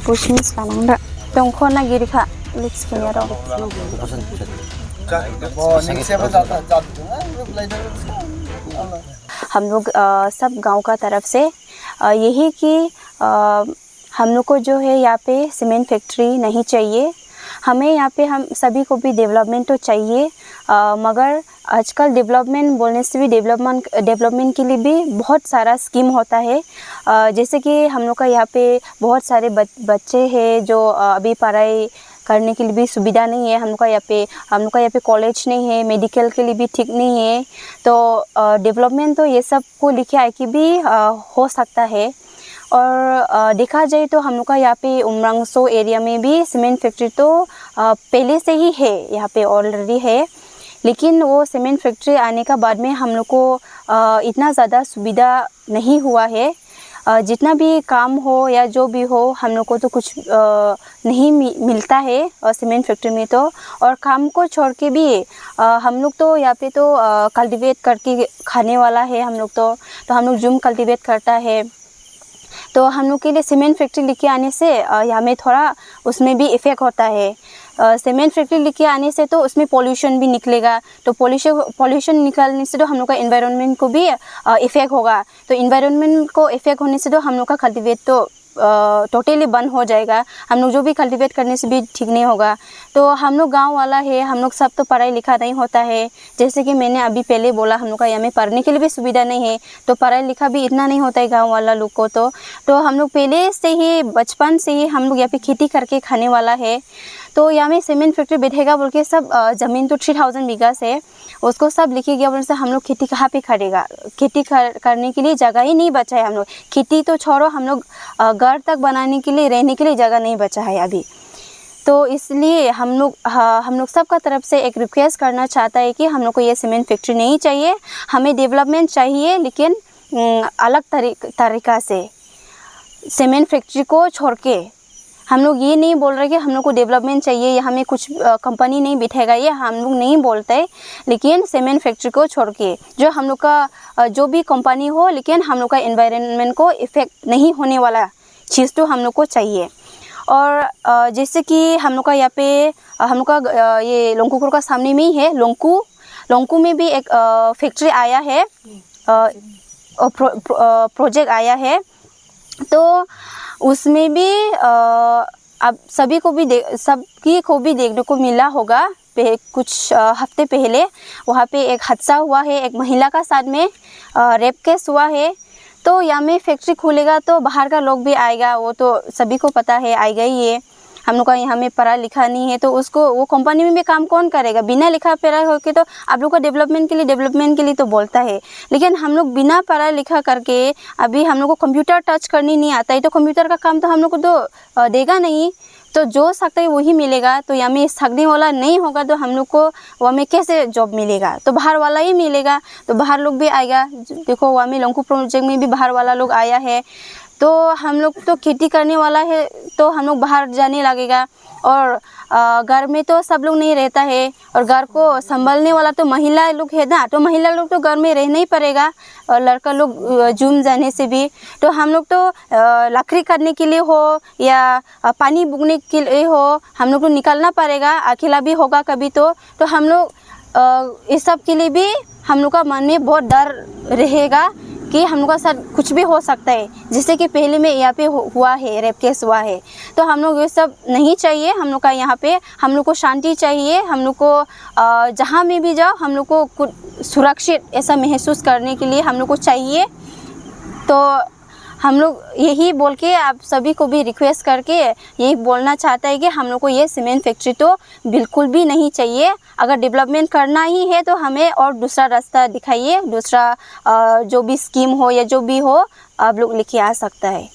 Pushmis kanangda tongkho na giri kha lips kinya ro हम लोग सब गांव का तरफ से यही कि हम लोग को जो है यहाँ पे सीमेंट फैक्ट्री नहीं चाहिए। हमें यहाँ पे हम सभी को भी डेवलपमेंट तो चाहिए, मगर आजकल डेवलपमेंट बोलने से भी डेवलपमेंट के लिए भी बहुत सारा स्कीम होता है। जैसे कि हम लोग का यहाँ पे बहुत सारे बच्चे हैं जो अभी पढ़ाई करने के लिए भी सुविधा नहीं है। हम लोग का यहाँ पे कॉलेज नहीं है, मेडिकल के लिए भी ठीक नहीं है। तो डेवलपमेंट तो ये सब को लिखे आए कि भी हो सकता है। और देखा जाए तो हम लोग का यहाँ पे उमरंगसो एरिया में भी सीमेंट फैक्ट्री तो पहले से ही है, यहाँ पे ऑलरेडी है। लेकिन वो सीमेंट फैक्ट्री आने का बाद में हम लोग को इतना ज़्यादा सुविधा नहीं हुआ है। जितना भी काम हो या जो भी हो हम लोग को तो कुछ नहीं मिलता है सीमेंट फैक्ट्री में तो। और काम को छोड़ के भी हम लोग तो यहाँ पे तो कल्टीवेट करके खाने वाला है हम लोग तो हम लोग जूम कल्टीवेट करता है। तो हम लोग के लिए सीमेंट फैक्ट्री लेके आने से हमें थोड़ा उसमें भी इफ़ेक्ट होता है। सीमेंट फैक्ट्री लेके आने से तो उसमें पोल्यूशन भी निकलेगा, तो पोल्यूशन निकलने से तो हम लोग का एनवायरनमेंट को भी इफ़ेक्ट होगा। तो एनवायरनमेंट को इफ़ेक्ट होने से तो हम लोग का कल्टीवेट तो टोटली बंद हो जाएगा। हम लोग जो भी कल्टीवेट करने से भी ठीक नहीं होगा। तो हम लोग गांव वाला है, हम लोग सब तो पढ़ाई लिखा नहीं होता है। जैसे कि मैंने अभी पहले बोला हम लोग का यहाँ में पढ़ने के लिए भी सुविधा नहीं है, तो पढ़ाई लिखा भी इतना नहीं होता है गांव वाला लोग को। तो हम लोग पहले से ही बचपन से ही हम लोग यहाँ पे खेती करके खाने वाला है। तो यहाँ में सीमेंट फैक्ट्री बैठेगा बोल के सब ज़मीन तो 3000 बीघा है, उसको सब लिखे गया बोल से हम लोग खेती कहाँ पे करेगा। खेती करने के लिए जगह ही नहीं बचा है। हम लोग खेती तो छोड़ो, हम लोग घर तक बनाने के लिए रहने के लिए जगह नहीं बचा है अभी। तो इसलिए हम लोग सबका तरफ से एक रिक्वेस्ट करना चाहता है कि हम लोग को ये सीमेंट फैक्ट्री नहीं चाहिए। हमें डेवलपमेंट चाहिए, लेकिन अलग तरीक़ा से सीमेंट फैक्ट्री को छोड़ के। हम लोग ये नहीं बोल रहे कि हम लोग को डेवलपमेंट चाहिए या हमें कुछ कंपनी नहीं बिठेगा, ये हम लोग नहीं बोलते। लेकिन सीमेंट फैक्ट्री को छोड़ के जो हम लोग का जो भी कंपनी हो, लेकिन हम लोग का एनवायरनमेंट को इफ़ेक्ट नहीं होने वाला चीज़ तो हम लोग को चाहिए। और जैसे कि हम लोग का यहाँ पे हम लोग का ये लोंगकुकुर का सामने में ही है लोंगकू में भी एक फैक्ट्री आया है, प्रोजेक्ट आया है। तो उसमें भी अब सभी को भी देखने को मिला होगा। कुछ हफ्ते पहले वहाँ पे एक हादसा हुआ है, एक महिला का साथ में रेप केस हुआ है। तो यहाँ में फैक्ट्री खुलेगा तो बाहर का लोग भी आएगा, वो तो सभी को पता है, आएगा ही है। हम लोग का यहाँ में पढ़ा लिखा नहीं है, तो उसको वो कंपनी में भी काम कौन करेगा। बिना लिखा पढ़ा होके तो आप लोग का डेवलपमेंट के लिए तो बोलता है, लेकिन हम लोग बिना पढ़ा लिखा करके अभी हम लोग को कंप्यूटर टच करनी नहीं आता है, तो कंप्यूटर का काम तो हम लोग को तो देगा नहीं। तो जो सकता है वही मिलेगा। तो यहाँ में सकने वाला नहीं होगा तो हम लोग को वहाँ में कैसे जॉब मिलेगा, तो बाहर वाला ही मिलेगा। तो बाहर लोग भी आएगा। देखो वहाँ में लोंगकू प्रोजेक्ट में भी बाहर वाला लोग आया है। तो हम लोग तो खेती करने वाला है, तो हम लोग बाहर जाने लगेगा। और घर में तो सब लोग नहीं रहता है, और घर को संभालने वाला तो महिला लोग है ना, तो महिला लोग तो घर में रहना ही पड़ेगा। और लड़का लोग जूम जाने से भी, तो हम लोग तो लकड़ी करने के लिए हो या पानी बुगने के लिए हो, हम लोग को निकलना पड़ेगा। अकेला भी होगा कभी तो हम लोग इस सब के लिए भी हम लोग का मन में बहुत डर रहेगा कि हम लोग का साथ कुछ भी हो सकता है। जैसे कि पहले में यहाँ पे हुआ है, रेप केस हुआ है। तो हम लोग ये सब नहीं चाहिए। हम लोग का यहाँ पे हम लोग को शांति चाहिए। हम लोग को जहाँ में भी जाओ हम लोग को कुछ सुरक्षित ऐसा महसूस करने के लिए हम लोग को चाहिए। तो हम लोग यही बोल के आप सभी को भी रिक्वेस्ट करके यही बोलना चाहता है कि हम लोग को ये सीमेंट फैक्ट्री तो बिल्कुल भी नहीं चाहिए। अगर डेवलपमेंट करना ही है तो हमें और दूसरा रास्ता दिखाइए, दूसरा जो भी स्कीम हो या जो भी हो आप लोग लेके आ सकता है।